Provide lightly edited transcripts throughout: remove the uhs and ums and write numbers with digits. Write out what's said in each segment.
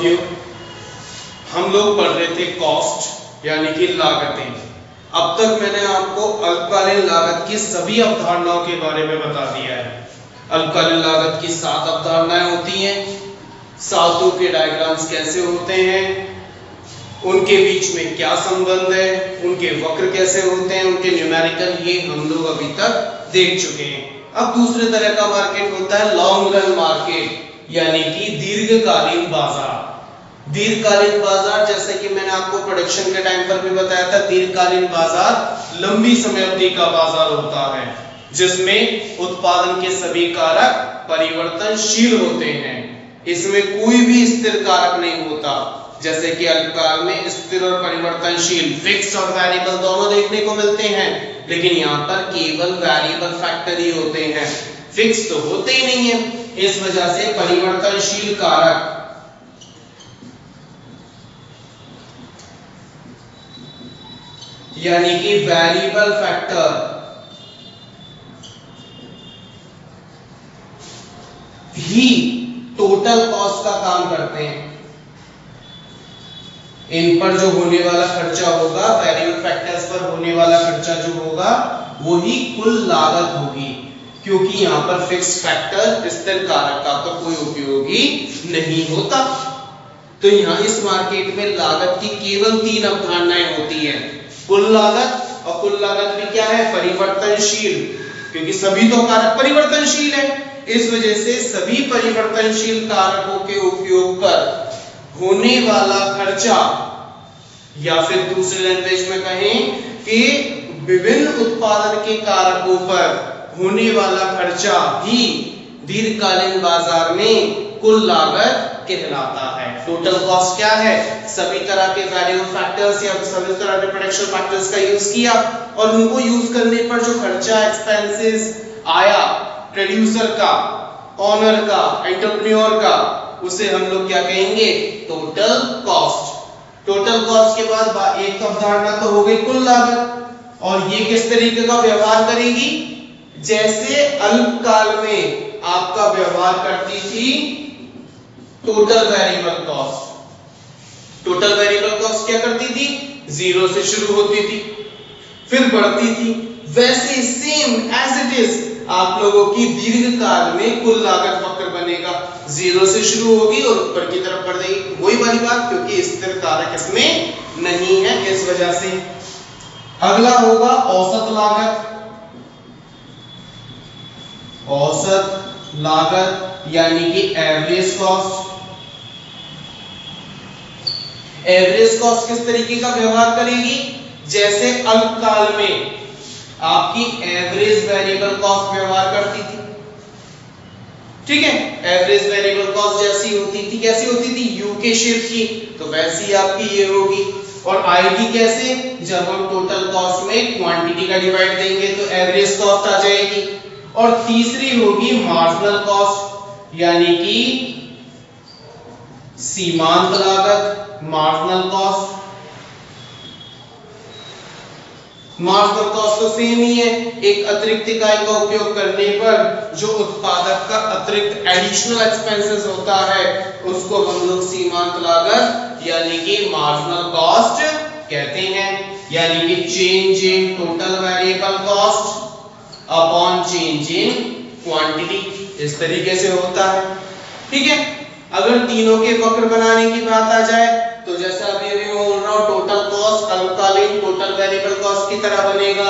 साथियों, हम लोग पढ़ रहे थे कॉस्ट यानी कि लागतें। अब तक मैंने आपको अल्पकालीन लागत की सभी अवधारणाओं के बारे में बता दिया है। अल्पकालीन लागत की 7 अवधारणाएं होती हैं। सातों के डायग्राम्स कैसे होते हैं, उनके बीच में क्या संबंध है, उनके वक्र कैसे होते हैं, उनके न्यूमेरिकल, ये हम लोग अभी तक देख चुके हैं। अब दूसरे तरह का मार्केट होता है लॉन्ग रन मार्केट यानी कि दीर्घकालीन बाजार। दीर्घकालीन बाजार, जैसे कि मैंने आपको प्रोडक्शन के टाइम पर भी बताया था, दीर्घकालीन बाजार लंबी समय अवधि का बाजार होता है जिसमें उत्पादन के सभी कारक परिवर्तनशील होते हैं। इसमें कोई भी स्थिर कारक नहीं होता। जैसे कि अल्पकाल में स्थिर और परिवर्तनशील, फिक्स्ड और वेरिएबल दोनों देखने को मिलते हैं, लेकिन यहाँ पर केवल वेरिएबल फैक्टर ही होते हैं, फिक्स तो होते ही नहीं है। इस वजह से परिवर्तनशील कारक यानी कि वेरिएबल फैक्टर ही टोटल कॉस्ट का काम करते हैं। इन पर जो होने वाला खर्चा होगा, वेरिएबल फैक्टर्स पर होने वाला खर्चा जो होगा वो ही कुल लागत होगी, क्योंकि यहाँ पर फिक्स फैक्टर, स्थिर कारक का तो कोई उपयोगी नहीं होता। तो यहाँ इस मार्केट में लागत की केवल 3 अवधारणाएं होती है, कुल लागत, और कुल लागत भी क्या है, परिवर्तनशील, क्योंकि सभी तो कारक परिवर्तनशील है। इस वजह से सभी परिवर्तनशील कारकों के उपयोग पर होने वाला खर्चा, या फिर दूसरे लैंग्वेज में कहें कि विभिन्न उत्पादन के कारकों पर होने वाला खर्चा ही दीर्घकालीन बाजार में कुल लागत कहलाता है। टोटल कॉस्ट क्या है, सभी तरह के वेरिएबल फैक्टर्स या सभी तरह के प्रोडक्शन फैक्टर्स का यूज किया, और उनको यूज करने पर जो खर्चा, एक्सपेंसेस आया प्रोड्यूसर का, ओनर का, एंटरप्रेन्योर का, उसे हम लोग क्या कहेंगे, टोटल कॉस्ट। टोटल कॉस्ट के बाद एक अवधारणा तो हो गई कुल लागत, और ये किस तरीके का व्यवहार करेगी, जैसे अल्पकाल में आपका व्यवहार करती थी total variable cost. Total variable cost क्या करती थी, 0 से शुरू होती थी, फिर बढ़ती थी। वैसे सेम एज इट इज आप लोगों की दीर्घकाल में कुल लागत वक्र बनेगा, 0 से शुरू होगी और ऊपर की तरफ बढ़ जाएगी। वही वाली बात, क्योंकि स्थिर कारक इसमें नहीं है, इस वजह से। अगला होगा औसत लागत। औसत लागत यानी कि एवरेज कॉस्ट। एवरेज कॉस्ट किस तरीके का व्यवहार करेगी, जैसे अल्पकाल में आपकी एवरेज वेरिएबल कॉस्ट व्यवहार करती थी, ठीक है। एवरेज वेरिएबल कॉस्ट जैसी होती थी, कैसी होती थी, यू के शेप की, तो वैसी आपकी ये होगी। और आएगी कैसे, जब हम टोटल कॉस्ट में क्वांटिटी का डिवाइड देंगे तो एवरेज कॉस्ट आ जाएगी। और तीसरी होगी मार्जिनल कॉस्ट यानी कि सीमांत लागत, मार्जिनल कॉस्ट। मार्जिनल कॉस्ट तो सेम ही है, एक अतिरिक्त इकाई का उपयोग करने पर जो उत्पादक का अतिरिक्त एडिशनल एक्सपेंसेस होता है उसको हम लोग सीमांत लागत यानी कि मार्जिनल कॉस्ट कहते हैं। यानी कि change in total variable cost upon change in quantity, इस तरीके से होता है, ठीक है। अगर तीनों के वक्र बनाने की बात आ जाए तो जैसा अभी मैं बोल रहा हूं, टोटल कॉस्ट अल्पकालीन टोटल वेरिएबल कॉस्ट की तरह बनेगा,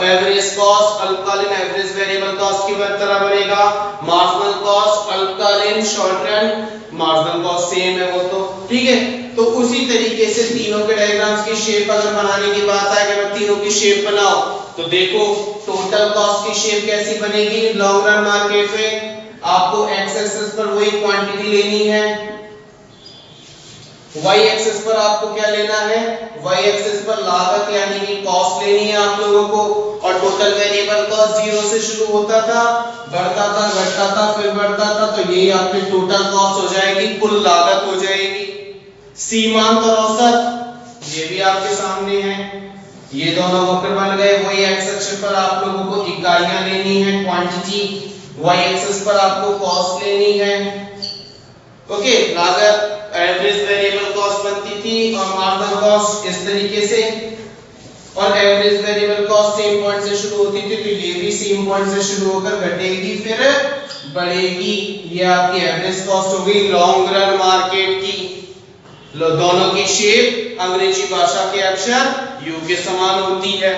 एवरेज कॉस्ट अल्पकालीन एवरेज वेरिएबल कॉस्ट की तरह बनेगा, मार्जिनल कॉस्ट अल्पकालीन short run marginal cost same है वो तो, ठीक है। तो उसी तरीके से तीनों के डायग्राम्स की शेप अगर बनाने की बात आए, अगर तीनों की शेप बनाओ तो देखो टोटल कॉस्ट की शेप कैसी बनेगी लॉन्ग रन मार्केट में। आपको एक्स एक्सिस पर वही क्वांटिटी लेनी है, वाई एक्सिस पर आपको क्या लेना है, वाई एक्सिस पर लागत यानी कि कॉस्ट लेनी है आप लोगों को। और टोटल वेरिएबल कॉस्ट 0 से शुरू होता था, बढ़ता था, घटता था, फिर बढ़ता था, तो यही आपकी टोटल कॉस्ट हो जाएगी, कुल लागत हो जाएगी। सीमांत और औसत ये भी आपके सामने है, ये दोनों वक्र बन गए। वही एक्स अक्ष पर आप लोगों को इकाइयां लेनी है, क्वांटिटी, वाई एक्सिस पर आपको कॉस्ट लेनी है। ओके, लागत एवरेज वेरिएबल कॉस्ट बनती थी और मार्जिनल कॉस्ट इस तरीके से, और average variable cost same point से शुरू होती थी, तो ये भी सेम पॉइंट से शुरू होकर घटेगी फिर बढ़ेगी। ये आपकी एवरेज कॉस्ट हो गई लॉन्ग रन मार्केट की। दोनों की शेप अंग्रेजी भाषा के अक्षर यू के समान होती है।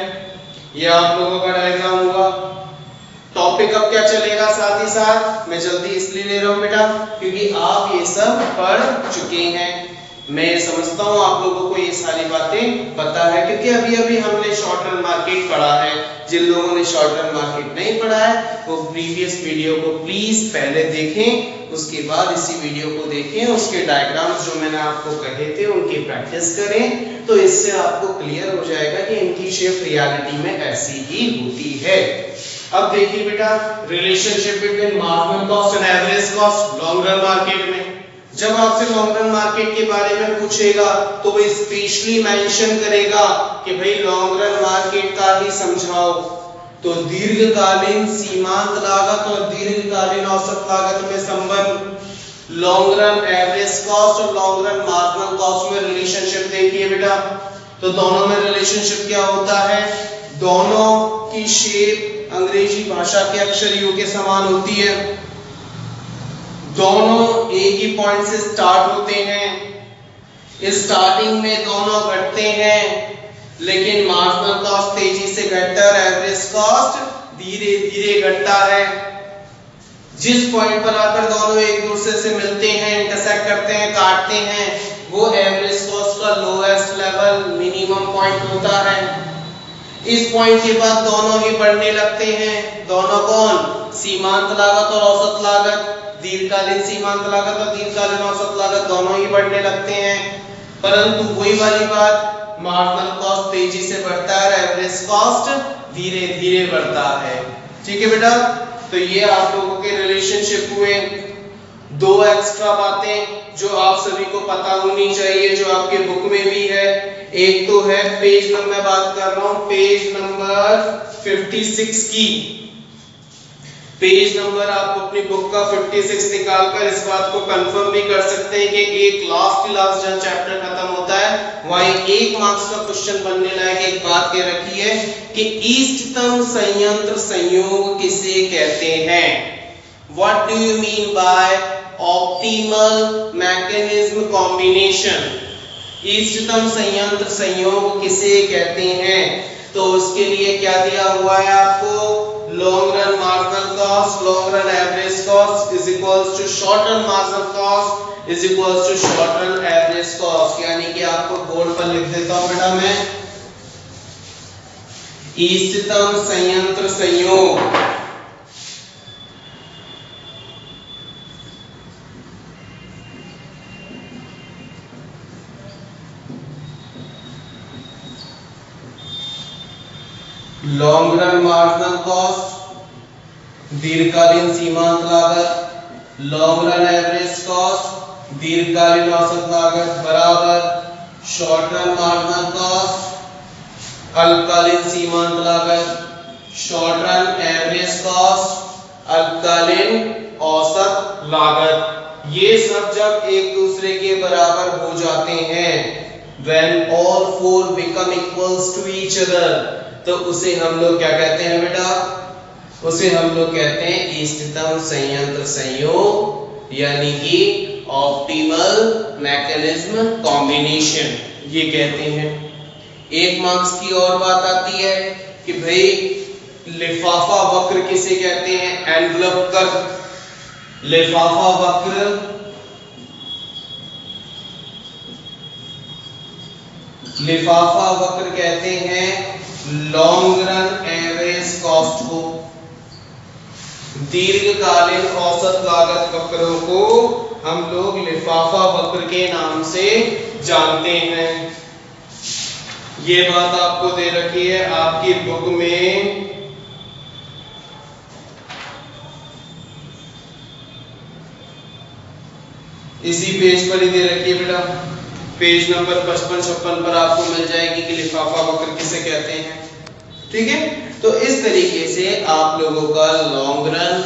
ये आप लोगों का डायग्राम होगा। टॉपिक अब क्या चलेगा साथ ही साथ, मैं जल्दी इसलिए ले रहा हूं बेटा क्योंकि आप ये सब पढ़ चुके हैं। मैं समझता हूं आप लोगों को ये सारी बातें पता है, क्योंकि अभी अभी हमने शॉर्ट रन मार्केट पढ़ा है। जिन लोगों ने शॉर्ट रन मार्केट नहीं पढ़ा है वो प्रीवियस वीडियो को प्लीज पहले देखें, उसके बाद इसी वीडियो को देखें, उसके डायग्राम्स जो मैंने आपको कहे थे उनकी प्रैक्टिस करें, तो इससे आपको क्लियर हो जाएगा कि इनकी शेप रियलिटी में ऐसी ही होती है। अब देखिए बेटा, relationship between marginal cost and average cost long run market में। जब आपसे लॉन्ग रन मार्केट के बारे में पूछेगा तो वो स्पेशली मेंशन करेगा कि भाई लॉन्ग रन मार्केट का ही समझाओ। तो दीर्घकालीन सीमांत लागत और दीर्घकालीन औसत लागत में संबंध, लॉन्ग रन एवरेज कॉस्ट और लॉन्ग रन मार्जिनल कॉस्ट में रिलेशनशिप देखिए बेटा। तो दोनों में रिलेशनशिप क्या होता है, दोनों की शेप अंग्रेजी भाषा के अक्षर यू के समान होती है, दोनों एक ही पॉइंट से स्टार्ट होते हैं, स्टार्टिंग में दोनों घटते हैं, लेकिन मार्जिनल कॉस्ट तेजी से घटता है और एवरेज कॉस्ट धीरे धीरे घटता है। जिस पॉइंट पर आकर दोनों एक दूसरे से मिलते हैं, इंटरसेक्ट करते हैं, काटते हैं, वो एवरेज कॉस्ट का लोएस्ट लेवल मिनिमम पॉइंट होता है। इस पॉइंट के बाद दोनों ही बढ़ने लगते हैं। दोनों कौन, सीमांत लागत और औसत लागत, दीर्घकालीन सीमांत लागत और दीर्घकालीन औसत लागत दोनों ही बढ़ने लगते हैं। परंतु वही वाली बात, मार्जिनल कॉस्ट तेजी से बढ़ता है और एवरेज कॉस्ट धीरे धीरे बढ़ता है। ठीक है बेटा, तो ये आप लोगों के रिलेशनशिप हुए। दो एक्स्ट्रा बातें जो आप सभी को पता होनी चाहिए, जो आपके बुक में भी है। एक तो है पेज नंबर, मैं बात कर रहा हूं पेज नंबर 56 की। पेज नंबर आप अपनी बुक का 56 निकालकर इस बात को कंफर्म भी कर सकते हैं कि एक लास्ट जहां चैप्टर खत्म होता है वहीं 1 मार्क्स का क्वेश्चन बनने लायक एक बात कह रखी है कि इष्टतम संयंत्र संयोग किसे कहते हैं। What do you mean by optimal mechanism combination, इष्टतम संयंत्र संयोग किसे कहते हैं। तो उसके लिए क्या दिया हुआ है आपको, long run marginal cost, long run average cost is equals to short run marginal cost is equals to short run average cost. यानी कि आपको बोर्ड पर लिख देता हूं बेटा मैं, इष्टतम संयंत्र संयोग लॉन्ग रन मार्जिनल कॉस्ट दीर्घकालीन सीमांत लागत, लॉन्ग रन एवरेज कॉस्ट दीर्घकालीन औसत लागत बराबर शॉर्ट रन मार्जिनल कॉस्ट अल्पकालीन सीमांत लागत, शॉर्ट रन एवरेज कॉस्ट अल्पकालीन औसत लागत। ये सब जब एक दूसरे के बराबर हो जाते हैं, when all four become equals to each other, तो उसे हम लोग क्या कहते हैं बेटा, उसे हम लोग कहते हैं इष्टतम संयंत्र संयोग, यानी कि ऑप्टिमल मैकेनिज्म कॉम्बिनेशन ये कहते हैं। 1 मार्क्स की और बात आती है कि भाई लिफाफा वक्र किसे कहते हैं, एनवलप कर्व। लिफाफा वक्र लिफाफा वक्र कहते हैं लॉन्ग रन एवरेज कॉस्ट को, दीर्घकालीन औसत लागत वक्रों को हम लोग लिफाफा वक्र के नाम से जानते हैं। ये बात आपको दे रखी है आपकी बुक में, इसी पेज पर ही दे रखी है बेटा, पेज नंबर 55-56 पर आपको मिल जाएगी कि लिफाफा वक्र किसे कहते हैं। ठीक है, तो इस तरीके से आप लोगों का लॉन्ग रन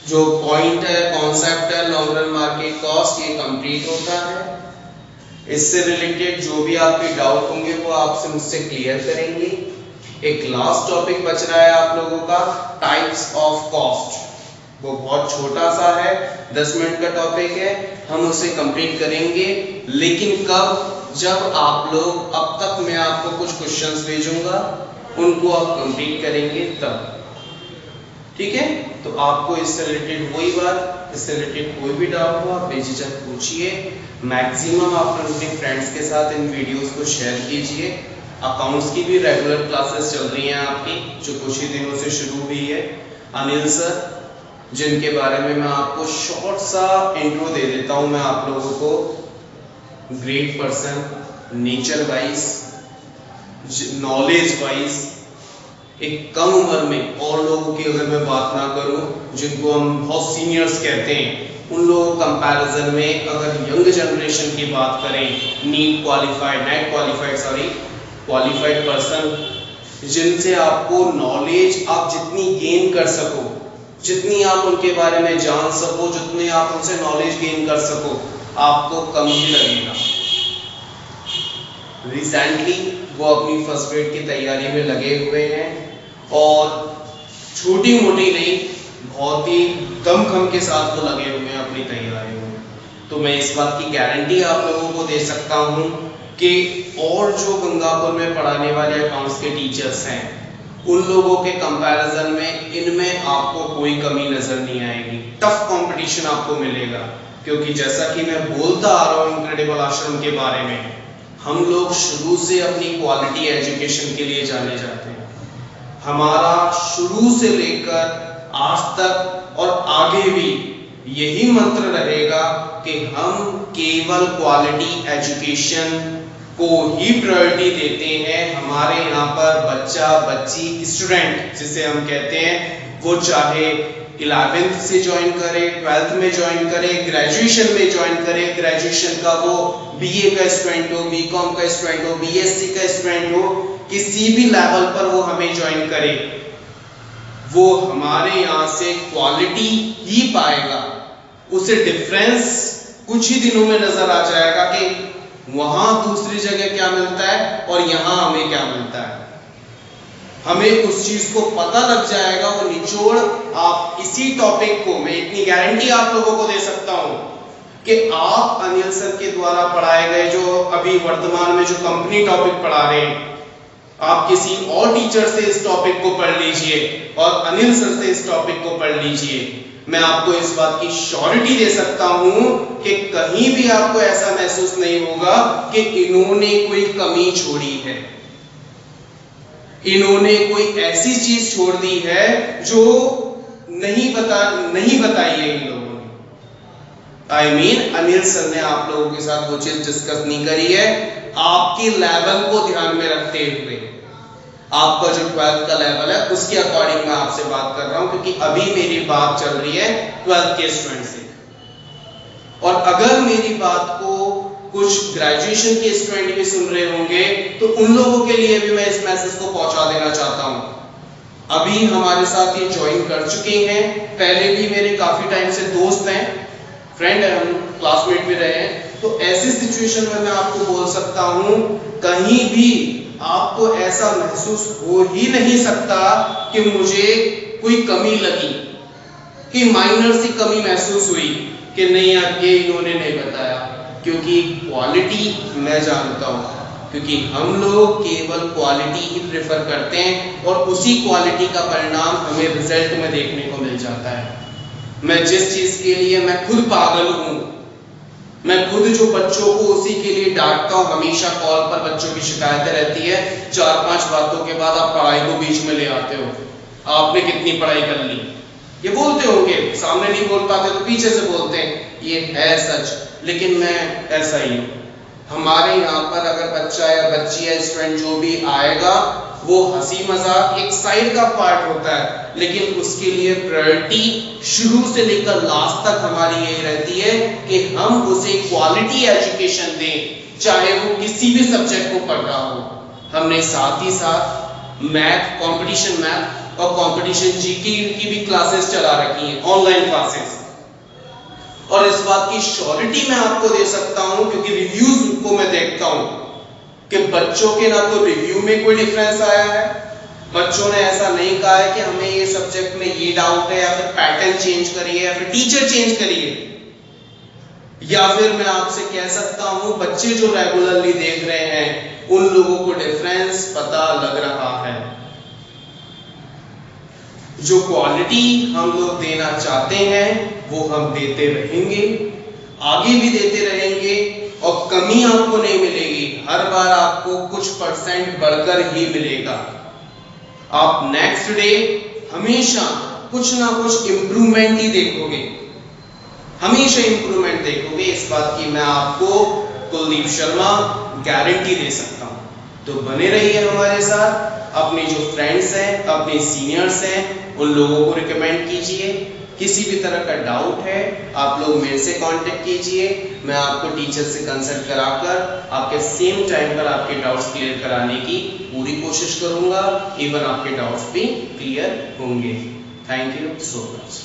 जो पॉइंट है, कॉन्सेप्ट है लॉन्ग रन मार्केट कॉस्ट, ये कंप्लीट होता है। इससे रिलेटेड जो भी आपके डाउट होंगे वो आपसे मुझसे क्लियर करेंगे। एक लास्ट टॉपिक बच रहा है आप लोगों का, टाइप्स ऑफ कॉस्ट। वो बहुत छोटा सा है, 10 मिनट का टॉपिक है, हम उसे कंप्लीट करेंगे। लेकिन कब? जब आप लोग, अब तक मैं आपको कुछ क्वेश्चंस भेजूंगा, उनको आप कंप्लीट करेंगे तब, ठीक है? तो आपको इससे रिलेटेड वही बात, इससे रिलेटेड कोई भी डाउट हो आप बेझिझक पूछिए। मैक्सिमम आप अपने फ्रेंड्स के साथ इन वीडियोस को शेयर कीजिए। अकाउंट्स की भी रेगुलर क्लासेस चल रही हैं आपकी, जो कुछ ही दिनों से शुरू हुई है। अनिल सर, जिनके बारे में मैं आपको शॉर्ट सा इंट्रो दे देता हूं मैं आप लोगों को। Great person, nature wise, knowledge wise, एक कम उम्र में और लोगों की अगर मैं बात ना करूं, जिनको हम बहुत सीनियर्स कहते हैं, उन लोगों कंपैरिजन में अगर यंग जनरेशन की बात करें, नीट क्वालिफाइड पर्सन, जिनसे आपको नॉलेज आप जितनी गेन कर सको, जितनी आप उनके बारे में जान सको, जितनी आप उनसे नॉलेज गेन कर सको, आपको कम ही लगेगा। रिसेंटली वो अपनी फर्स्ट ग्रेड की तैयारी में लगे हुए हैं और छोटी मोटी नहीं, बहुत ही दमखम के साथ वो लगे हुए हैं अपनी तैयारियों में। तो मैं इस बात की गारंटी आप लोगों को दे सकता हूं कि और जो गंगापुर में पढ़ाने वाले अकाउंट्स के टीचर्स हैं, उन लोगों के कंपैरिजन में इनमें आपको कोई कमी नजर नहीं आएगी। टफ कंपटीशन आपको मिलेगा, क्योंकि जैसा कि मैं बोलता आ रहा हूं इनक्रेडिबल आश्रम के बारे में, हम लोग शुरू से अपनी क्वालिटी एजुकेशन के लिए जाने जाते हैं। हमारा शुरू से लेकर आज तक और आगे भी यही मंत्र रहेगा कि हम केवल क्वालिटी एजुकेशन को ही प्रायोरिटी देते हैं। हमारे यहाँ पर बच्चा, बच्ची, स्टूडेंट जिसे हम कहते हैं, वो चाहे 11th से ज्वाइन करे, 12th में ज्वाइन करे, ग्रेजुएशन में ज्वाइन करे, ग्रेजुएशन का वो बीए का स्टूडेंट हो, बीकॉम का स्टूडेंट हो, बीएससी का स्टूडेंट हो, किसी भी लेवल पर वो हमें ज्वाइन करे, वो हमारे यहाँ से क्वालिटी ही पाएगा। उसे डिफरेंस कुछ ही दिनों में नजर आ जाएगा कि वहां दूसरी जगह क्या मिलता है और यहाँ हमें क्या मिलता है। हमें उस चीज को पता लग जाएगा। वो निचोड़ आप इसी टॉपिक को, मैं इतनी गारंटी आप लोगों को दे सकता हूं कि आप अनिल सर के द्वारा पढ़ाए गए जो अभी वर्तमान में जो कंपनी टॉपिक पढ़ा रहे हैं, आप किसी और टीचर से इस टॉपिक को पढ़ लीजिए और अनिल सर से इस टॉपिक को पढ़ लीजिए। मैं आपको इस बात की श्योरिटी दे सकता हूं कि कहीं भी आपको ऐसा महसूस नहीं होगा कि इन्होंने कोई कमी छोड़ी है, इन्होंने कोई ऐसी चीज छोड़ दी है जो नहीं बताई है इन लोगों ने। अनिल सर ने आप लोगों के साथ वो चीज डिस्कस नहीं करी है। आपके लेवल को ध्यान में रखते हुए, आपका जो 12th का लेवल है उसके अकॉर्डिंग मैं आपसे बात कर रहा हूं, क्योंकि अभी मेरी बात चल रही है 12th के स्टूडेंट से। और अगर मेरी बात को कुछ ग्रेजुएशन के स्टूडेंट भी सुन रहे होंगे तो उन लोगों के लिए भी मैं इस मैसेज को पहुंचा देना चाहता हूं। अभी हमारे साथ ये ज्वाइन कर चुके हैं, पहले भी मेरे काफी टाइम से दोस्त हैं, फ्रेंड है, हम क्लासमेट भी रहे हैं। तो ऐसी सिचुएशन में मैं आपको बोल सकता हूं, कहीं भी आपको ऐसा महसूस हो ही नहीं सकता कि मुझे कोई कमी लगी, कि माइनर सी कमी महसूस हुई कि नहीं यार ये इन्होंने नहीं बताया, क्योंकि क्वालिटी मैं जानता हूं, क्योंकि हम लोग केवल क्वालिटी ही प्रेफर करते हैं और उसी क्वालिटी का परिणाम हमें रिजल्ट में देखने को मिल जाता है। मैं जिस चीज के लिए मैं खुद पागल हूं, मैं खुद जो बच्चों को उसी के लिए डांटता हूं, हमेशा कॉल पर बच्चों की शिकायतें रहती है, 4-5 बातों के बाद आप पढ़ाई को बीच में ले आते हो, आपने कितनी पढ़ाई कर ली, ये बोलते होंगे, सामने नहीं बोल पाते तो पीछे से बोलते हैं, ये है सच, लेकिन मैं ऐसा ही हूं। हमारे यहाँ पर अगर बच्चा या बच्ची या स्टूडेंट जो भी आएगा, वो हंसी मजाक एक साइड का पार्ट होता है, लेकिन उसके लिए प्रायोरिटी शुरू से लेकर लास्ट तक हमारी यही रहती है कि हम उसे क्वालिटी एजुकेशन दें, चाहे वो किसी भी सब्जेक्ट को पढ़ रहा हो। हमने साथ ही साथ मैथ, कंपटीशन मैथ और कंपटीशन जीके की भी क्लासेस चला रखी हैं, ऑनलाइन क्लासेस। और इस बात की श्योरिटी मैं आपको दे सकता हूं क्योंकि रिव्यूज को मैं देखता हूं कि बच्चों के ना तो रिव्यू में कोई डिफरेंस आया है, बच्चों ने ऐसा नहीं कहा है कि हमें ये सब्जेक्ट में ये डाउट है या फिर पैटर्न चेंज करिए या फिर टीचर चेंज करिए। या फिर मैं आपसे कह सकता हूं बच्चे जो रेगुलरली देख रहे हैं उन लोगों को डिफरेंस पता लग रहा है। जो क्वालिटी हम लोग देना चाहते हैं वो हम देते रहेंगे, आगे भी देते रहेंगे और कमी आपको नहीं मिलेगी, हर बार आपको कुछ परसेंट बढ़कर ही मिलेगा। आप नेक्स्ट डे हमेशा कुछ ना कुछ इंप्रूवमेंट ही देखोगे, हमेशा इंप्रूवमेंट देखोगे। इस बात की मैं आपको कुलदीप शर्मा गारंटी दे सकता हूं। तो बने रहिए हमारे साथ, अपने जो फ्रेंड्स हैं, अपने सीनियर्स हैं, उन लोगों को रिकमेंड कीजिए। किसी भी तरह का डाउट है आप लोग मेरे से कांटेक्ट कीजिए, मैं आपको टीचर से कंसल्ट कराकर आपके सेम टाइम पर आपके डाउट्स क्लियर कराने की पूरी कोशिश करूंगा। इवन आपके डाउट्स भी क्लियर होंगे। Thank you so much.